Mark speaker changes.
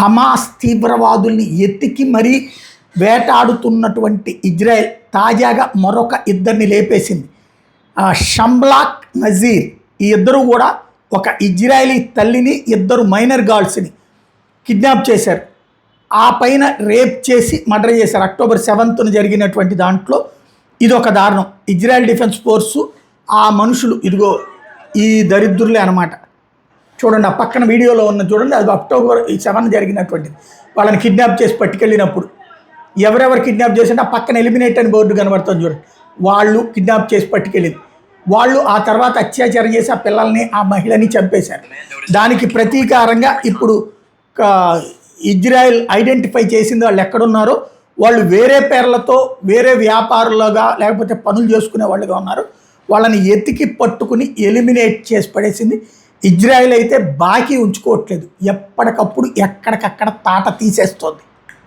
Speaker 1: Hamas తీవ్రవాదుల్ని ఎత్తికి మరీ వేటాడుతున్నటువంటి Israel తాజాగా మరొక ఇద్దరిని లేపేసింది. షంబ్లాక్ నజీర్, ఈ ఇద్దరు కూడా ఒక ఇజ్రాయలీ తల్లిని, ఇద్దరు మైనర్ గర్ల్స్ని కిడ్నాప్ చేశారు. ఆ పైన రేప్ చేసి మర్డర్ చేశారు. అక్టోబర్ 7న జరిగినటువంటి దాంట్లో ఇది ఒక దారుణం. ఇజ్రాయెల్ డిఫెన్స్ ఫోర్సు ఆ మనుషులు ఇదిగో ఈ దరిద్రులే అనమాట. చూడండి, ఆ పక్కన వీడియోలో ఉన్న చూడండి, అది అక్టోబర్ 7 జరిగినటువంటిది. వాళ్ళని కిడ్నాప్ చేసి పట్టుకెళ్ళినప్పుడు ఎవరెవరు కిడ్నాప్ చేసింటే ఆ పక్కన ఎలిమినేట్ అని బోర్డు కనబడుతుంది చూడండి, వాళ్ళు కిడ్నాప్ చేసి పట్టుకెళ్ళింది. వాళ్ళు ఆ తర్వాత అత్యాచారం చేసి ఆ పిల్లల్ని, ఆ మహిళని చంపేశారు. దానికి ప్రతీకారంగా ఇప్పుడు ఇజ్రాయెల్ ఐడెంటిఫై చేసింది వాళ్ళు ఎక్కడున్నారో. వాళ్ళు వేరే పేర్లతో వేరే వ్యాపారులుగా లేకపోతే పనులు చేసుకునే వాళ్ళుగా ఉన్నారు. వాళ్ళని ఎతికి పట్టుకుని ఎలిమినేట్ చేసి పడేసింది. ఇజ్రాయెల్ అయితే బాకీ ఉంచుకోవట్లేదు, ఎప్పటికప్పుడు ఎక్కడికక్కడ తాట తీసేస్తుంది.